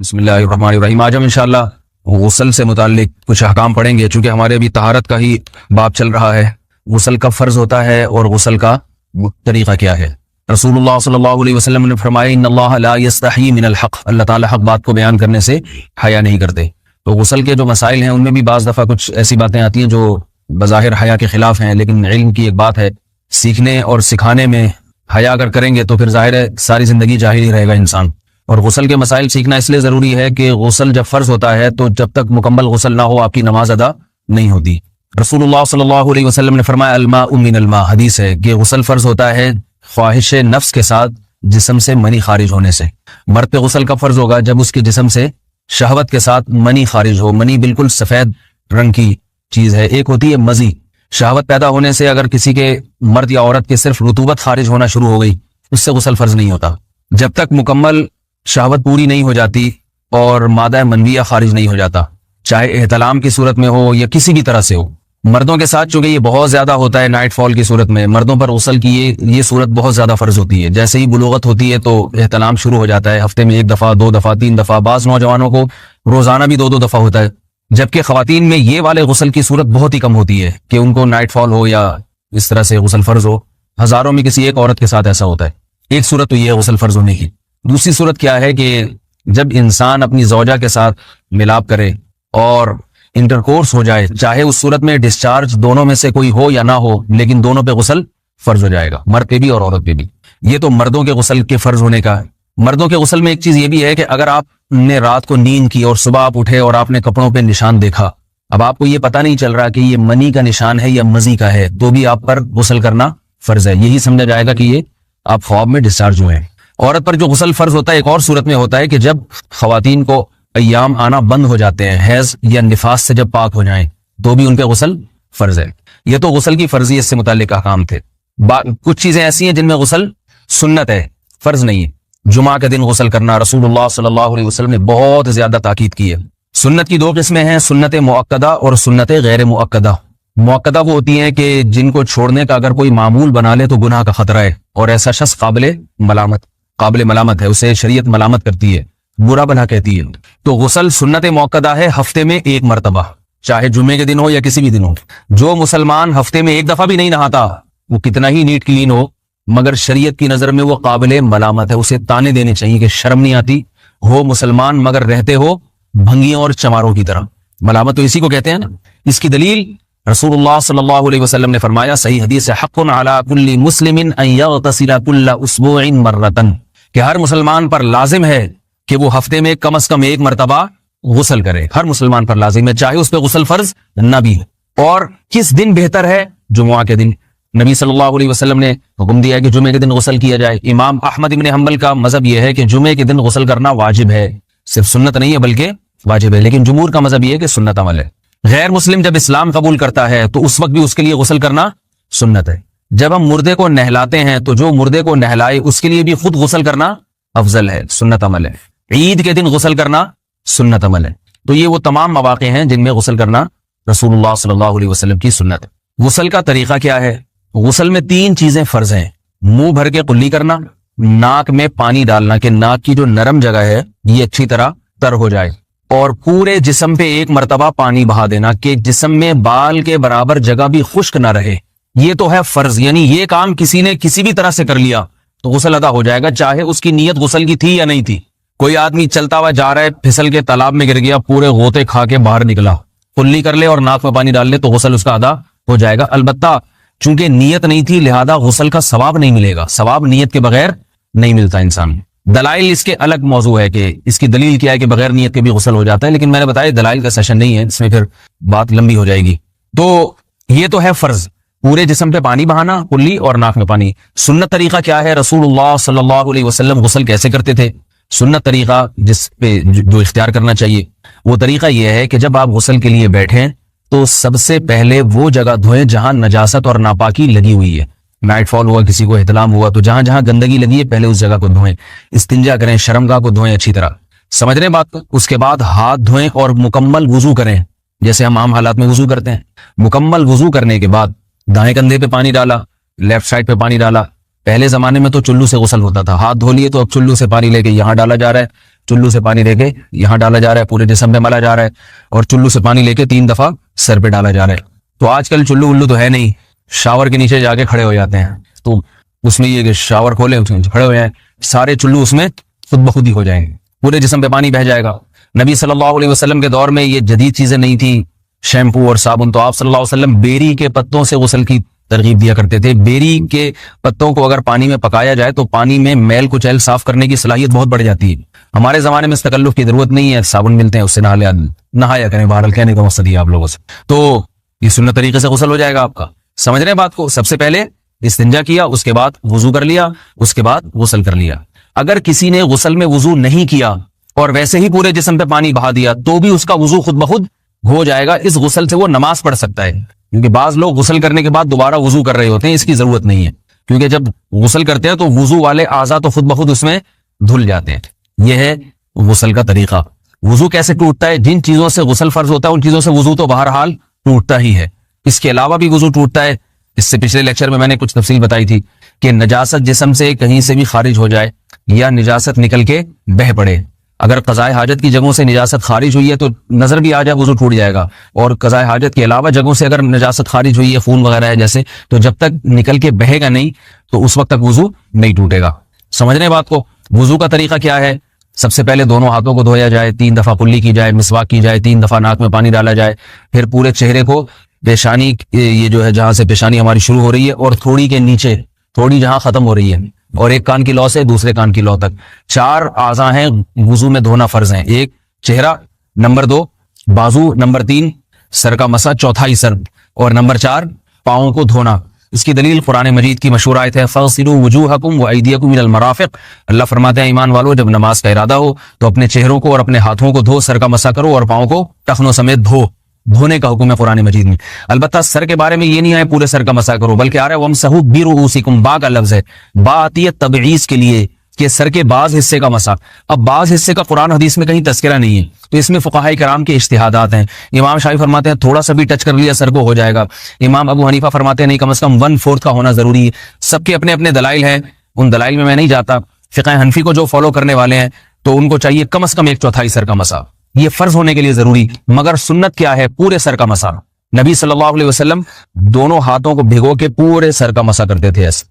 بسم اللہ الرحمن الرحیم۔ آج ہم انشاءاللہ غسل سے متعلق کچھ احکام پڑھیں گے، چونکہ ہمارے ابھی طہارت کا ہی باب چل رہا ہے۔ غسل کب فرض ہوتا ہے اور غسل کا طریقہ کیا ہے؟ رسول اللہ صلی اللہ علیہ وسلم نے فرمایا ان اللہ لا یستحی من الحق، اللہ تعالی حق بات کو بیان کرنے سے حیا نہیں کرتے۔ تو غسل کے جو مسائل ہیں ان میں بھی بعض دفعہ کچھ ایسی باتیں آتی ہیں جو بظاہر حیا کے خلاف ہیں، لیکن علم کی ایک بات ہے، سیکھنے اور سکھانے میں حیا اگر کریں گے تو پھر ظاہر ہے ساری زندگی جاہل ہی رہے گا انسان۔ اور غسل کے مسائل سیکھنا اس لیے ضروری ہے کہ غسل جب فرض ہوتا ہے تو جب تک مکمل غسل نہ ہو آپ کی نماز ادا نہیں ہوتی۔ رسول اللہ صلی اللہ علیہ وسلم نے فرمایا الماء من الماء، حدیث ہے کہ غسل فرض ہوتا ہے خواہش نفس کے ساتھ جسم سے منی خارج ہونے سے۔ مرد پہ غسل کب فرض ہوگا؟ جب اس کے جسم سے شہوت کے ساتھ منی خارج ہو۔ منی بالکل سفید رنگ کی چیز ہے، ایک ہوتی ہے مزی۔ شہوت پیدا ہونے سے اگر کسی کے مرد یا عورت کے صرف رطوبت خارج ہونا شروع ہو گئی اس سے غسل فرض نہیں ہوتا۔ جب تک مکمل شہوت پوری نہیں ہو جاتی اور مادہ منویہ خارج نہیں ہو جاتا، چاہے احتلام کی صورت میں ہو یا کسی بھی طرح سے ہو۔ مردوں کے ساتھ چونکہ یہ بہت زیادہ ہوتا ہے نائٹ فال کی صورت میں، مردوں پر غسل کی یہ صورت بہت زیادہ فرض ہوتی ہے۔ جیسے ہی بلوغت ہوتی ہے تو احتلام شروع ہو جاتا ہے، ہفتے میں 1 دفعہ 2 دفعہ 3 دفعہ، بعض نوجوانوں کو روزانہ بھی 2 دفعہ ہوتا ہے، جبکہ خواتین میں یہ والے غسل کی صورت بہت ہی کم ہوتی ہے کہ ان کو نائٹ فال ہو یا اس طرح سے غسل فرض ہو۔ ہزاروں میں کسی ایک عورت کے ساتھ ایسا ہوتا ہے۔ ایک صورت تو یہ ہے غسل فرض ہونے کی۔ دوسری صورت کیا ہے کہ جب انسان اپنی زوجہ کے ساتھ ملاپ کرے اور انٹرکورس ہو جائے، چاہے اس صورت میں ڈسچارج دونوں میں سے کوئی ہو یا نہ ہو، لیکن دونوں پہ غسل فرض ہو جائے گا، مرد پہ بھی اور عورت پہ بھی۔ یہ تو مردوں کے غسل کے فرض ہونے کا ہے۔ مردوں کے غسل میں ایک چیز یہ بھی ہے کہ اگر آپ نے رات کو نیند کی اور صبح آپ اٹھے اور آپ نے کپڑوں پہ نشان دیکھا، اب آپ کو یہ پتہ نہیں چل رہا کہ یہ منی کا نشان ہے یا مزی کا ہے، تو بھی آپ پر غسل کرنا فرض ہے۔ یہی سمجھا جائے گا کہ یہ آپ خواب میں ڈسچارج ہوئے ہیں۔ عورت پر جو غسل فرض ہوتا ہے ایک اور صورت میں ہوتا ہے کہ جب خواتین کو ایام آنا بند ہو جاتے ہیں، حیض یا نفاس سے جب پاک ہو جائیں تو بھی ان پہ غسل فرض ہے۔ یہ تو غسل کی فرضیت سے متعلق احکام تھے۔ کچھ چیزیں ایسی ہیں جن میں غسل سنت ہے، فرض نہیں ہے۔ جمعہ کے دن غسل کرنا رسول اللہ صلی اللہ علیہ وسلم نے بہت زیادہ تاکید کی ہے۔ سنت کی 2 قسمیں ہیں، سنت مؤکدہ اور سنت غیر مؤکدہ۔ مؤکدہ وہ ہوتی ہیں کہ جن کو چھوڑنے کا اگر کوئی معمول بنا لے تو گناہ کا خطرہ ہے اور ایسا شخص قابل ملامت ہے، اسے شریعت ملامت کرتی ہے، برا بھلا کہتی ہے۔ تو غسل سنت مؤکدہ ہے، ہفتے میں 1 مرتبہ، چاہے جمعے کے دن ہو یا کسی بھی دن ہو۔ جو مسلمان ہفتے میں 1 دفعہ بھی نہیں نہاتا، وہ کتنا ہی نیٹ کلین ہو، مگر شریعت کی نظر میں وہ قابل ملامت ہے، اسے تانے دینے چاہیے کہ شرم نہیں آتی ہو مسلمان مگر رہتے ہو بھنگیوں اور چماروں کی طرح۔ ملامت تو اسی کو کہتے ہیں نا۔ اس کی دلیل رسول اللہ صلی اللہ علیہ وسلم نے فرمایا، صحیح حدیث ہے، حق علی کل مسلم ان یغتسل کل اسبوع مرۃ، کہ ہر مسلمان پر لازم ہے کہ وہ ہفتے میں کم از کم 1 مرتبہ غسل کرے۔ ہر مسلمان پر لازم ہے، چاہے اس پہ غسل فرض نہ بھی ہے۔ اور کس دن بہتر ہے؟ جمعہ کے دن۔ نبی صلی اللہ علیہ وسلم نے حکم دیا ہے کہ جمعے کے دن غسل کیا جائے۔ امام احمد ابن حنبل کا مذہب یہ ہے کہ جمعے کے دن غسل کرنا واجب ہے، صرف سنت نہیں ہے بلکہ واجب ہے، لیکن جمہور کا مذہب یہ ہے کہ سنت عمل ہے۔ غیر مسلم جب اسلام قبول کرتا ہے تو اس وقت بھی اس کے لیے غسل کرنا سنت ہے۔ جب ہم مردے کو نہلاتے ہیں تو جو مردے کو نہلائے اس کے لیے بھی خود غسل کرنا افضل ہے، سنت عمل ہے۔ عید کے دن غسل کرنا سنت عمل ہے۔ تو یہ وہ تمام مواقع ہیں جن میں غسل کرنا رسول اللہ صلی اللہ علیہ وسلم کی سنت ہے۔ غسل کا طریقہ کیا ہے؟ غسل میں 3 چیزیں فرض ہیں، منہ بھر کے قلی کرنا، ناک میں پانی ڈالنا کہ ناک کی جو نرم جگہ ہے یہ اچھی طرح تر ہو جائے، اور پورے جسم پہ 1 مرتبہ پانی بہا دینا کہ جسم میں بال کے برابر جگہ بھی خشک نہ رہے۔ یہ تو ہے فرض، یعنی یہ کام کسی نے کسی بھی طرح سے کر لیا تو غسل ادا ہو جائے گا، چاہے اس کی نیت غسل کی تھی یا نہیں تھی۔ کوئی آدمی چلتا ہوا جا رہا ہے، پھسل کے تالاب میں گر گیا، پورے غوطے کھا کے باہر نکلا، قلی کر لے اور ناک میں پانی ڈال لے تو غسل اس کا ادا ہو جائے گا۔ البتہ چونکہ نیت نہیں تھی لہذا غسل کا ثواب نہیں ملے گا، ثواب نیت کے بغیر نہیں ملتا انسان۔ دلائل اس کے الگ موضوع ہے کہ اس کی دلیل کیا ہے کہ بغیر نیت کے بھی غسل ہو جاتا ہے، لیکن میں نے بتایا دلائل کا سیشن نہیں ہے، اس میں پھر بات لمبی ہو جائے گی۔ تو یہ تو ہے فرض، پورے جسم پہ پانی بہانا، قلی اور ناک میں پانی۔ سنت طریقہ کیا ہے؟ رسول اللہ صلی اللہ علیہ وسلم غسل کیسے کرتے تھے؟ سنت طریقہ جس پہ جو اختیار کرنا چاہیے وہ طریقہ یہ ہے کہ جب آپ غسل کے لیے بیٹھیں تو سب سے پہلے وہ جگہ دھوئیں جہاں نجاست اور ناپاکی لگی ہوئی ہے۔ نائٹ فال ہوا، کسی کو احتلام ہوا، تو جہاں جہاں گندگی لگی ہے پہلے اس جگہ کو دھوئیں، استنجا کریں، شرمگاہ کو دھوئیں اچھی طرح، سمجھ رہے ہیں بات کو؟ اس کے بعد ہاتھ دھوئیں اور مکمل وضو کریں جیسے ہم عام حالات میں وضو کرتے ہیں۔ مکمل وضو کرنے کے بعد دائیں کندھے پہ پانی ڈالا، لیفٹ سائڈ پہ پانی ڈالا۔ پہلے زمانے میں تو چلو سے غسل ہوتا تھا، ہاتھ دھو لیے تو اب چلو سے پانی لے کے یہاں ڈالا جا رہا ہے، چلو سے پانی لے کے یہاں ڈالا جا رہا ہے، پورے جسم پہ ملا جا رہا ہے، اور چلو سے پانی لے کے 3 دفعہ سر پہ ڈالا جا رہا ہے۔ تو آج کل چلو ولو تو ہے نہیں، شاور کے نیچے جا کے کھڑے ہو جاتے ہیں، تو اس میں یہ کہ شاور کھولے کھڑے ہو جائیں، سارے چلو اس میں خود بخود ہی ہو جائیں گے، پورے جسم پہ پانی بہ جائے گا۔ نبی صلی اللہ علیہ وسلم کے دور میں یہ جدید چیزیں نہیں تھیں، شیمپو اور صابن، تو آپ صلی اللہ علیہ وسلم بیری کے پتوں سے غسل کی ترغیب دیا کرتے تھے۔ بیری کے پتوں کو اگر پانی میں پکایا جائے تو پانی میں میل کچیل صاف کرنے کی صلاحیت بہت بڑھ جاتی ہے۔ ہمارے زمانے میں اس تکلف کی ضرورت نہیں ہے، صابن ملتے ہیں، اس سے نہایا کریں، بہرحال کہنے کا مقصد یہ آپ لوگوں سے، تو یہ سنت طریقے سے غسل ہو جائے گا آپ کا۔ سمجھ رہے ہیں بات کو؟ سب سے پہلے استنجا کیا، اس کے بعد وضو کر لیا، اس کے بعد غسل کر لیا۔ اگر کسی نے غسل میں وضو نہیں کیا اور ویسے ہی پورے جسم پہ پانی بہا دیا تو بھی اس کا وضو خود بخود ہو جائے گا، اس غسل سے وہ نماز پڑھ سکتا ہے، کیونکہ بعض لوگ غسل کرنے کے بعد دوبارہ وضو کر رہے ہوتے ہیں، اس کی ضرورت نہیں ہے، کیونکہ جب غسل کرتے ہیں تو وضو والے اعضاء تو خود بخود اس میں دھل جاتے ہیں۔ یہ ہے غسل کا طریقہ۔ وضو کیسے ٹوٹتا ہے؟ جن چیزوں سے غسل فرض ہوتا ہے ان چیزوں سے وضو تو بہرحال ٹوٹتا ہی ہے، اس کے علاوہ بھی وضو ٹوٹتا ہے۔ اس سے پچھلے لیکچر میں نے کچھ تفصیل بتائی تھی کہ نجاست جسم سے کہیں سے بھی خارج ہو جائے یا نجاست نکل کے بہہ پڑے، اگر قضائے حاجت کی جگہوں سے نجاست خارج ہوئی ہے تو نظر بھی آ جائے وضو ٹوٹ جائے گا، اور قضائے حاجت کے علاوہ جگہوں سے اگر نجاست خارج ہوئی ہے، خون وغیرہ ہے جیسے، تو جب تک نکل کے بہے گا نہیں تو اس وقت تک وضو نہیں ٹوٹے گا۔ سمجھ رہے ہیں بات کو؟ وضو کا طریقہ کیا ہے؟ سب سے پہلے دونوں ہاتھوں کو دھویا جائے، 3 دفعہ کلی کی جائے، مسواک کی جائے، 3 دفعہ ناک میں پانی ڈالا جائے، پھر پورے چہرے کو، پیشانی یہ جو ہے جہاں سے پیشانی ہماری شروع ہو رہی ہے اور تھوڑی کے نیچے، تھوڑی جہاں ختم ہو رہی ہے، اور ایک کان کی لو سے دوسرے کان کی لو تک 4 اعضاء ہیں وضو میں دھونا فرض ہیں۔ 1 چہرہ، نمبر 2 بازو، نمبر 3 سر کا مسا، چوتھائی سر، اور نمبر 4 پاؤں کو دھونا۔ اس کی دلیل قرآن مجید کی مشہور آیت ہے فَاغْسِلُوا وُجُوهَكُمْ وَأَيْدِيَكُمْ إِلَى الْمَرَافِقِ۔ اللہ فرماتے ہیں ایمان والو، جب نماز کا ارادہ ہو تو اپنے چہروں کو اور اپنے ہاتھوں کو دھو، سر کا مسا کرو اور پاؤں کو ٹخنوں سمیت دھو۔ دھونے کا حکم ہے قرآن مجید میں۔ البتہ سر کے بارے میں یہ نہیں ہے پورے سر کا مسا کرو، بلکہ آ رہا ہے وَامْسَحُوا بِرُؤُوسِكُمْ، با کا لفظ ہے، با آتی ہے تبعیض کے لیے کہ سر کے بعض حصے کا مسا۔ اب بعض حصے کا قرآن حدیث میں کہیں تذکرہ نہیں ہے، تو اس میں فقہاء کرام کے اجتہادات ہیں۔ امام شافعی فرماتے ہیں تھوڑا سا بھی ٹچ کر لیا سر کو ہو جائے گا، امام ابو حنیفہ فرماتے ہیں نہیں، کم از کم 1/4 کا ہونا ضروری ہے۔ سب کے اپنے اپنے دلائل ہیں، ان دلائل میں نہیں جاتا۔ فقہ حنفی کو جو فالو کرنے والے ہیں تو ان کو چاہیے کم از کم 1/4 سر کا مسا، یہ فرض ہونے کے لیے ضروری، مگر سنت کیا ہے؟ پورے سر کا مسا۔ نبی صلی اللہ علیہ وسلم دونوں ہاتھوں کو بھگو کے پورے سر کا مسا کرتے تھے ایسے۔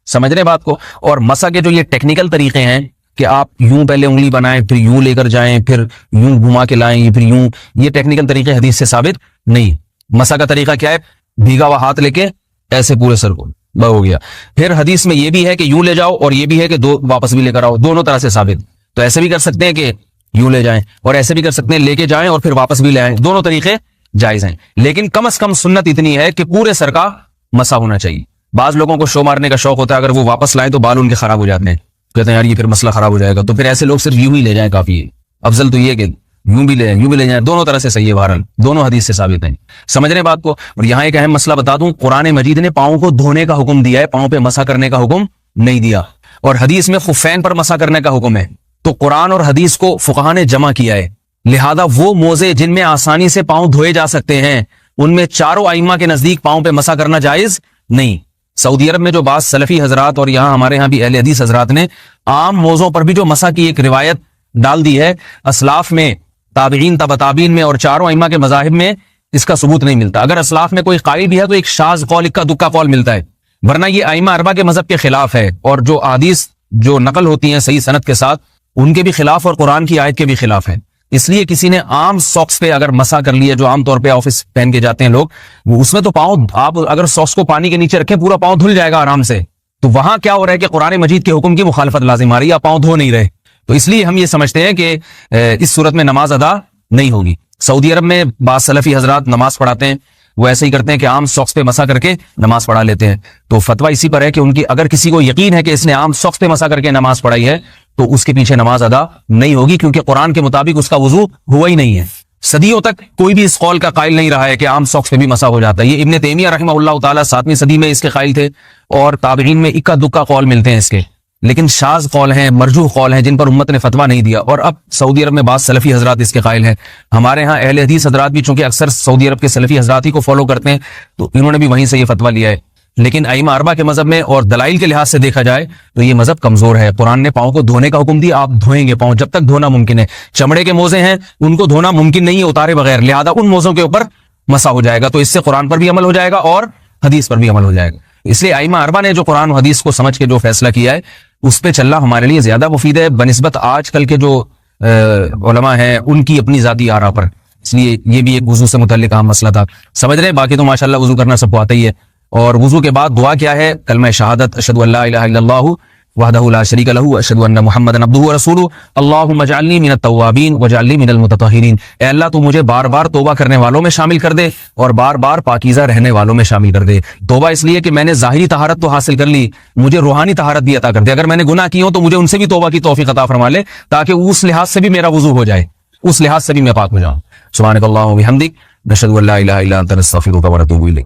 سمجھ رہے بات کو؟ اور مسا کے جو یہ ٹیکنیکل طریقے ہیں کہ آپ یوں پہلے انگلی بنائیں، پھر یوں لے کر جائیں، پھر یوں گھما کے لائیں، پھر یوں، یہ ٹیکنیکل طریقے حدیث سے ثابت نہیں۔ مسا کا طریقہ کیا ہے؟ بھیگا ہوا ہاتھ لے کے ایسے پورے سر کو ہو گیا۔ پھر حدیث میں یہ بھی ہے کہ یوں لے جاؤ اور یہ بھی ہے کہ واپس بھی لے کر آؤ، دونوں طرح سے ثابت۔ تو ایسے بھی کر سکتے ہیں کہ یوں لے جائیں، اور ایسے بھی کر سکتے ہیں لے کے جائیں اور پھر واپس بھی لے آئیں، دونوں طریقے جائز ہیں، لیکن کم از کم سنت اتنی ہے کہ پورے سر کا مسا ہونا چاہیے۔ بعض لوگوں کو شو مارنے کا شوق ہوتا ہے، اگر وہ واپس لائیں تو بال ان کے خراب ہو جاتے ہیں، کہتے ہیں یار یہ پھر مسئلہ خراب ہو جائے گا، تو پھر ایسے لوگ صرف یوں ہی لے جائیں کافی ہے۔ افضل تو یہ کہ یوں بھی لے جائیں، یوں بھی لے جائیں، دونوں طرح سے صحیح ہے، بہرحال دونوں حدیث سے ثابت ہیں۔ سمجھ رہے ہیں بات کو؟ اور یہاں ایک اہم مسئلہ بتا دوں، قرآن مجید نے پاؤں کو دھونے کا حکم دیا ہے، پاؤں پہ مسا کرنے کا حکم نہیں دیا، اور حدیث میں خفین پر مسا کرنے کا حکم ہے۔ تو قرآن اور حدیث کو فقہاء نے جمع کیا ہے، لہذا وہ موزے جن میں آسانی سے پاؤں دھوئے جا سکتے ہیں ان میں چاروں ائمہ کے نزدیک پاؤں پہ مسا کرنا جائز نہیں۔ سعودی عرب میں جو بعض سلفی حضرات اور یہاں ہمارے ہاں بھی اہل حدیث حضرات نے عام موزوں پر بھی جو مسا کی ایک روایت ڈال دی ہے، اسلاف میں، تابعین، تبع تابعین میں اور چاروں ائمہ کے مذاہب میں اس کا ثبوت نہیں ملتا۔ اگر اسلاف میں کوئی قائل بھی ہے تو ایک شاذ قول، اکا دکا قول ملتا ہے، ورنہ یہ ائمہ اربعہ کے مذہب کے خلاف ہے، اور جو احادیث جو نقل ہوتی ہیں صحیح سند کے ساتھ ان کے بھی خلاف اور قرآن کی آیت کے بھی خلاف ہیں۔ اس لیے کسی نے عام ساکس پہ اگر مسا کر لیا، جو عام طور پہ آفس پہن کے جاتے ہیں لوگ، وہ اس میں تو پاؤں، آپ اگر ساکس کو پانی کے نیچے رکھیں پورا پاؤں دھل جائے گا آرام سے، تو وہاں کیا ہو رہا ہے کہ قرآن مجید کے حکم کی مخالفت لازم آ رہی ہے، آپ پاؤں دھو نہیں رہے، تو اس لیے ہم یہ سمجھتے ہیں کہ اس صورت میں نماز ادا نہیں ہوگی۔ سعودی عرب میں بعض سلفی حضرات نماز پڑھاتے ہیں، وہ ایسے ہی کرتے ہیں کہ عام ساکس پہ مسا کر کے نماز پڑھا لیتے ہیں، تو فتویٰ اسی پر ہے کہ ان کی اگر کسی کو یقین ہے کہ اس نے عام ساکس پہ مسا کر کے نماز پڑھائی ہے تو اس کے پیچھے نماز ادا نہیں ہوگی، کیونکہ قرآن کے مطابق اس کا وضو ہوا ہی نہیں ہے۔ صدیوں تک کوئی بھی اس قول کا قائل نہیں رہا ہے کہ عام ساکس پہ بھی مسا ہو جاتا ہے۔ یہ ابن تیمیہ رحمہ اللہ تعالیٰ 7ویں صدی میں اس کے قائل تھے، اور تابعین میں اکا دکا قول ملتے ہیں اس کے، لیکن شاذ قول ہیں، مرجوح قول ہیں جن پر امت نے فتویٰ نہیں دیا، اور اب سعودی عرب میں بعض سلفی حضرات اس کے قائل ہیں۔ ہمارے ہاں اہل حدیث حضرات بھی چونکہ اکثر سعودی عرب کے سلفی حضرات ہی کو فالو کرتے ہیں، تو انہوں نے بھی وہیں سے یہ فتویٰ لیا ہے لیکن ائمہ اربعہ کے مذہب میں اور دلائل کے لحاظ سے دیکھا جائے تو یہ مذہب کمزور ہے. قرآن نے پاؤں کو دھونے کا حکم دیا, آپ دھوئیں گے پاؤں جب تک دھونا ممکن ہے. چمڑے کے موزے ہیں, ان کو دھونا ممکن نہیں ہے اتارے بغیر, لہذا ان موزوں کے اوپر مسح ہو جائے گا. تو اس سے قرآن پر بھی عمل ہو جائے گا اور حدیث پر بھی عمل ہو جائے گا. اس لیے ائمہ اربعہ نے جو قرآن و حدیث کو سمجھ کے جو فیصلہ کیا ہے اس پہ چلنا ہمارے لیے زیادہ مفید ہے بنسبت آج کل کے جو علماء ہیں ان کی اپنی ذاتی آراء پر. اس لیے یہ بھی ایک وضو سے متعلق اہم مسئلہ تھا. سمجھ رہے ہیں؟ باقی تو ماشاءاللہ وضو کرنا سب کو آتا ہی ہے. اور وضو کے بعد دعا کیا ہے؟ کلمہ شہادت, اشہد ان لا الہ الا اللہ وحدہ لا شریک لہ اشہد ان محمدا عبدہ ورسولہ اللہم اجعلنی من التوابین واجعلنی من المتطہرین. اے اللہ تو مجھے بار بار توبہ کرنے والوں میں شامل کر دے اور بار بار پاکیزہ رہنے والوں میں شامل کر دے. توبہ اس لیے کہ میں نے ظاہری طہارت تو حاصل کر لی, مجھے روحانی طہارت بھی عطا کر دے. اگر میں نے گناہ کی ہوں تو مجھے ان سے بھی توبہ کی توفیق عطا فرما لے تاکہ اس لحاظ سے بھی میرا وضو ہو جائے, اس لحاظ سے بھی میں پاک ہو جاؤں. سبحانک اللہم و بحمدک نشہد ان لا الہ الا انت نستغفرک و نتوب الیک.